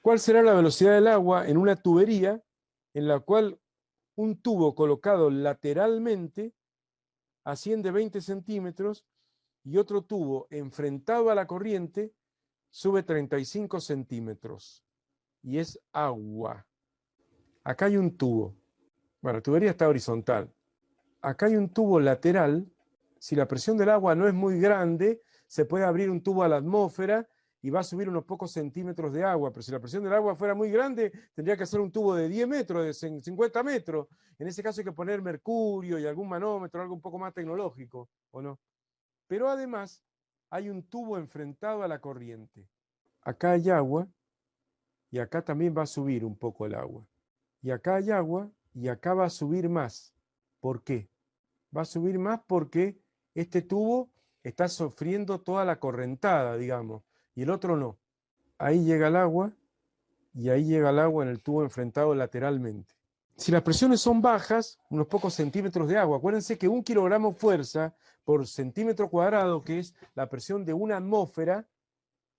¿Cuál será la velocidad del agua en una tubería en la cual un tubo colocado lateralmente asciende 20 centímetros y otro tubo enfrentado a la corriente sube 35 centímetros? Y es agua. Acá hay un tubo. Bueno, la tubería está horizontal. Acá hay un tubo lateral. Si la presión del agua no es muy grande, se puede abrir un tubo a la atmósfera y va a subir unos pocos centímetros de agua. Pero si la presión del agua fuera muy grande, tendría que hacer un tubo de 10 metros, de 50 metros. En ese caso hay que poner mercurio y algún manómetro, algo un poco más tecnológico, ¿o no? Pero además hay un tubo enfrentado a la corriente. Acá hay agua y acá también va a subir un poco el agua. Y acá hay agua y acá va a subir más. ¿Por qué? Va a subir más porque este tubo está sufriendo toda la correntada, digamos, y el otro no. Ahí llega el agua y ahí llega el agua en el tubo enfrentado lateralmente. Si las presiones son bajas, unos pocos centímetros de agua, acuérdense que 1 kilogramo fuerza por centímetro cuadrado, que es la presión de una atmósfera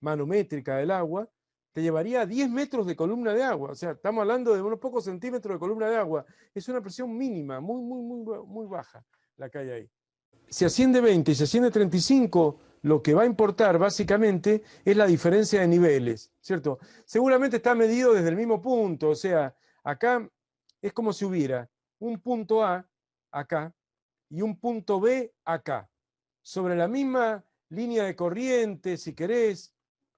manométrica del agua, te llevaría a 10 metros de columna de agua. O sea, estamos hablando de unos pocos centímetros de columna de agua. Es una presión mínima, muy baja la que hay ahí. Si asciende 20 y se asciende 35, lo que va a importar básicamente es la diferencia de niveles, ¿cierto? Seguramente está medido desde el mismo punto, o sea, acá es como si hubiera un punto A acá y un punto B acá, sobre la misma línea de corriente, si querés,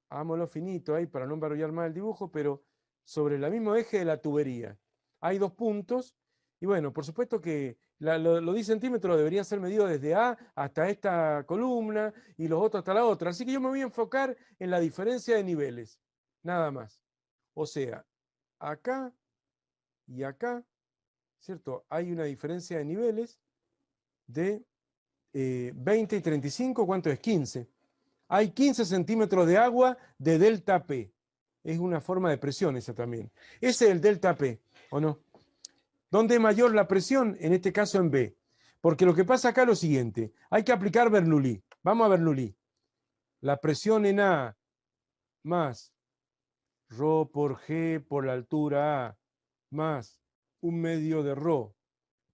hagámoslo finito ahí para no embarullar más el dibujo, pero sobre el mismo eje de la tubería. Hay dos puntos y bueno, por supuesto que los 10 centímetros deberían ser medidos desde A hasta esta columna y los otros hasta la otra. Así que yo me voy a enfocar en la diferencia de niveles, nada más. O sea, acá y acá, ¿cierto? Hay una diferencia de niveles de 20 y 35, ¿cuánto es? 15. Hay 15 centímetros de agua de delta P. Es una forma de presión esa también. Ese es el delta P, ¿o no? ¿Dónde es mayor la presión? En este caso en B. Porque lo que pasa acá es lo siguiente. Hay que aplicar Bernoulli. Vamos a Bernoulli. La presión en A más ρ por G por la altura A más 1/2 de ρ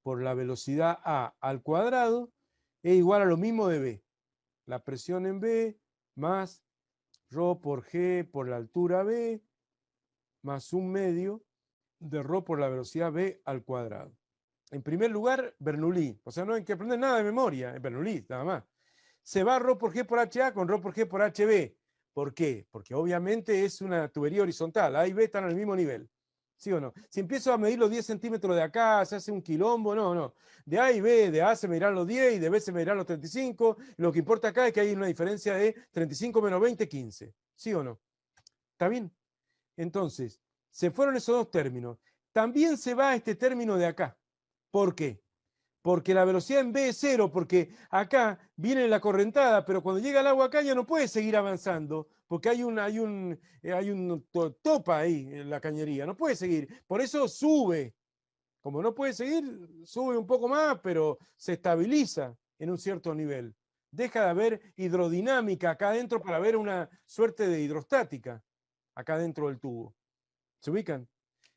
por la velocidad A al cuadrado es igual a lo mismo de B. La presión en B más ρ por G por la altura B más 1/2 de ρ por la velocidad B al cuadrado. En primer lugar, Bernoulli. O sea, no hay que aprender nada de memoria, es Bernoulli, nada más. Se va ρ por G por HA con ρ por G por HB. ¿Por qué? Porque obviamente es una tubería horizontal. A y B están al mismo nivel. ¿Sí o no? Si empiezo a medir los 10 centímetros de acá, se hace un quilombo. No, no. De A y B, de A se medirán los 10 y de B se medirán los 35. Lo que importa acá es que hay una diferencia de 35 menos 20, 15. ¿Sí o no? ¿Está bien? Entonces, se fueron esos dos términos. También se va este término de acá. ¿Por qué? Porque la velocidad en B es cero, porque acá viene la correntada, pero cuando llega el agua acá ya no puede seguir avanzando, porque hay un topa ahí en la cañería, no puede seguir. Por eso sube. Como no puede seguir, sube un poco más, pero se estabiliza en un cierto nivel. Deja de haber hidrodinámica acá adentro para ver una suerte de hidrostática acá dentro del tubo. ¿Se ubican?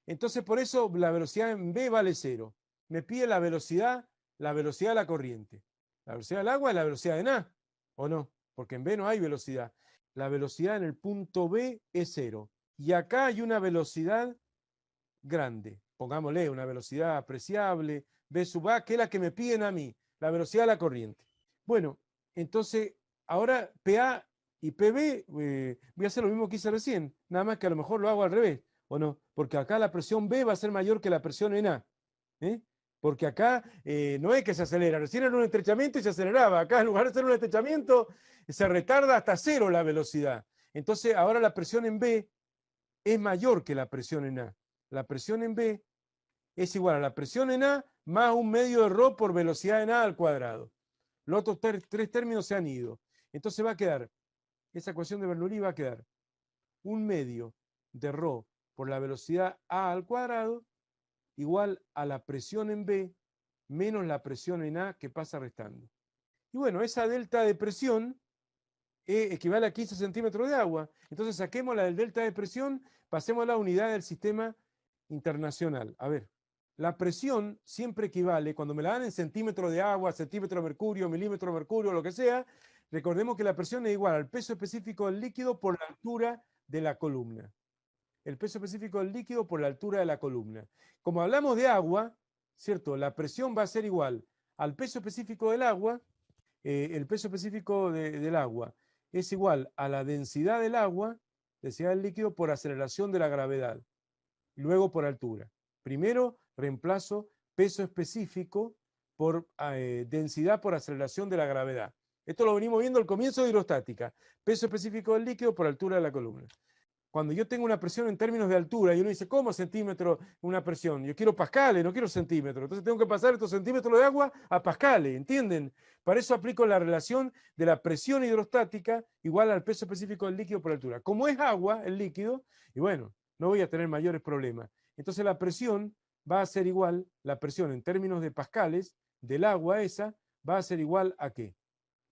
Entonces, por eso la velocidad en B vale cero. Me pide la velocidad de la corriente. La velocidad del agua es la velocidad en A, ¿o no? Porque en B no hay velocidad. La velocidad en el punto B es cero. Y acá hay una velocidad grande. Pongámosle una velocidad apreciable, B sub A, que es la que me piden a mí, la velocidad de la corriente. Bueno, entonces, ahora PA y PB, voy a hacer lo mismo que hice recién, nada más que a lo mejor lo hago al revés, ¿o no? Porque acá la presión B va a ser mayor que la presión en A. ¿Eh? Porque acá no es que se acelera, recién era un estrechamiento y se aceleraba. Acá en lugar de ser un estrechamiento, se retarda hasta cero la velocidad. Entonces, ahora la presión en B es mayor que la presión en A. La presión en B es igual a la presión en A más 1/2 de ρ por velocidad en A al cuadrado. Los otros tres términos se han ido. Entonces va a quedar, esa ecuación de Bernoulli va a quedar 1/2 de ρ por la velocidad A al cuadrado igual a la presión en B menos la presión en A que pasa restando. Y bueno, esa delta de presión equivale a 15 centímetros de agua. Entonces saquemos la del delta de presión, pasemos a la unidad del sistema internacional. A ver, la presión siempre equivale, cuando me la dan en centímetros de agua, centímetro de mercurio, milímetro de mercurio, lo que sea, recordemos que la presión es igual al peso específico del líquido por la altura de la columna. El peso específico del líquido por la altura de la columna. Como hablamos de agua, ¿cierto? La presión va a ser igual al peso específico del agua. El peso específico del agua es igual a la densidad del agua, densidad del líquido por aceleración de la gravedad, luego por altura. Primero reemplazo peso específico por densidad por aceleración de la gravedad. Esto lo venimos viendo al comienzo de hidrostática. Peso específico del líquido por altura de la columna. Cuando yo tengo una presión en términos de altura y uno dice, ¿cómo centímetro una presión? Yo quiero pascales, no quiero centímetros. Entonces tengo que pasar estos centímetros de agua a pascales, ¿entienden? Para eso aplico la relación de la presión hidrostática igual al peso específico del líquido por altura. Como es agua, el líquido, y bueno, no voy a tener mayores problemas. Entonces la presión va a ser igual, la presión en términos de pascales del agua esa, va a ser igual a ¿qué?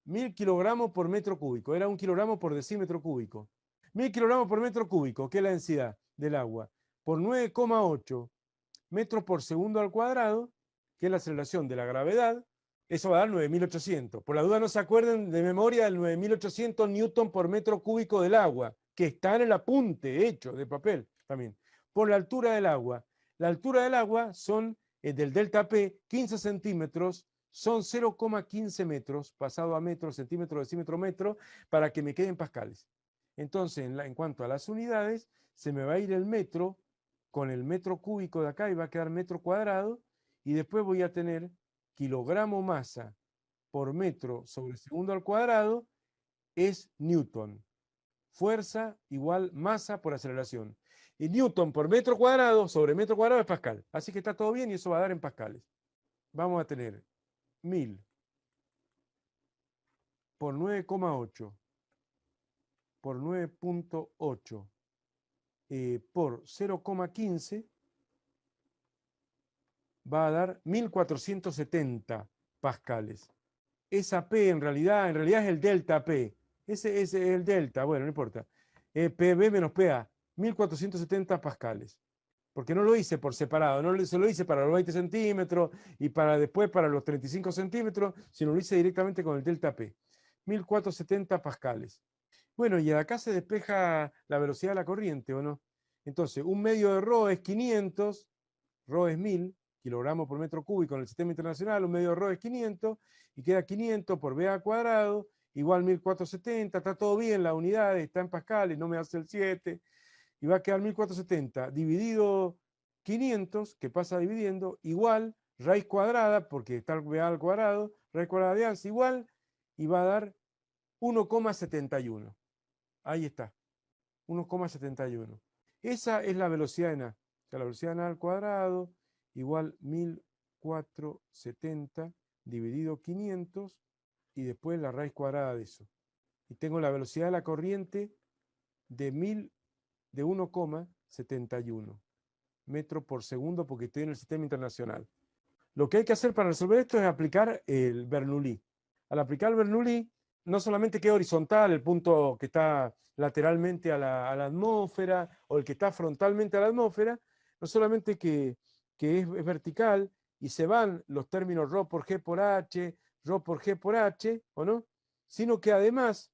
1000 kilogramos por metro cúbico. Era 1 kilogramo por decímetro cúbico. 1000 kilogramos por metro cúbico, que es la densidad del agua, por 9,8 metros por segundo al cuadrado, que es la aceleración de la gravedad, eso va a dar 9800. Por la duda no se acuerden de memoria del 9800 newton por metro cúbico del agua, que está en el apunte hecho de papel también, por la altura del agua. La altura del agua son, del delta P, 15 centímetros, son 0,15 metros, pasado a metro, centímetro, decímetro, metro, para que me queden pascales. Entonces, en cuanto a las unidades, se me va a ir el metro con el metro cúbico de acá y va a quedar metro cuadrado, y después voy a tener kilogramo masa por metro sobre segundo al cuadrado es newton. Fuerza igual masa por aceleración. Y newton por metro cuadrado sobre metro cuadrado es pascal. Así que está todo bien y eso va a dar en pascales. Vamos a tener 1000 por 9,8 por 9,8 por 0,15 va a dar 1470 pascales. Esa P en realidad es el delta P. Ese es el delta, bueno, no importa. PB menos PA, 1470 pascales. Porque no lo hice por separado, no se lo hice para los 20 centímetros y para después para los 35 centímetros, sino lo hice directamente con el delta P. 1470 pascales. Bueno, y de acá se despeja la velocidad de la corriente, ¿o no? Entonces, un medio de ρ es 500, ρ es 1000 kilogramos por metro cúbico en el sistema internacional, un medio de ρ es 500, y queda 500 por b al cuadrado, igual 1470, está todo bien, la unidad está en pascales, no me hace el 7, y va a quedar 1470 dividido 500, que pasa dividiendo, igual raíz cuadrada, porque está el b al cuadrado, raíz cuadrada de A es igual, y va a dar 1,71. Ahí está, 1,71. Esa es la velocidad en A. O sea, la velocidad en A al cuadrado igual 1470 dividido 500 y después la raíz cuadrada de eso. Y tengo la velocidad de la corriente de 1,71 metros por segundo porque estoy en el sistema internacional. Lo que hay que hacer para resolver esto es aplicar el Bernoulli. Al aplicar el Bernoulli, no solamente queda horizontal el punto que está lateralmente a la atmósfera o el que está frontalmente a la atmósfera, no solamente que es vertical y se van los términos ρ por g por h, ρ por g por h, ¿o no? Sino que además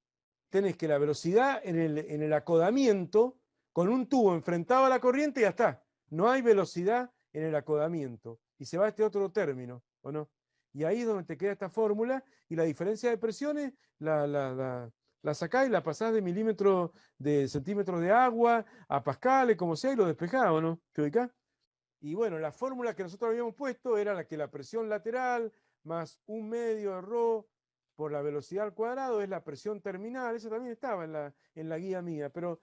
tenés que la velocidad en el acodamiento con un tubo enfrentado a la corriente y ya está. No hay velocidad en el acodamiento y se va este otro término, ¿o no? Y ahí es donde te queda esta fórmula y la diferencia de presiones la sacás y la pasás de milímetros, de centímetros de agua a pascales, como sea, y lo despejás, ¿o no? ¿Te ubicás? Y bueno, la fórmula que nosotros habíamos puesto era la que la presión lateral más un medio de ρ por la velocidad al cuadrado es la presión terminal. Eso también estaba en la guía mía, pero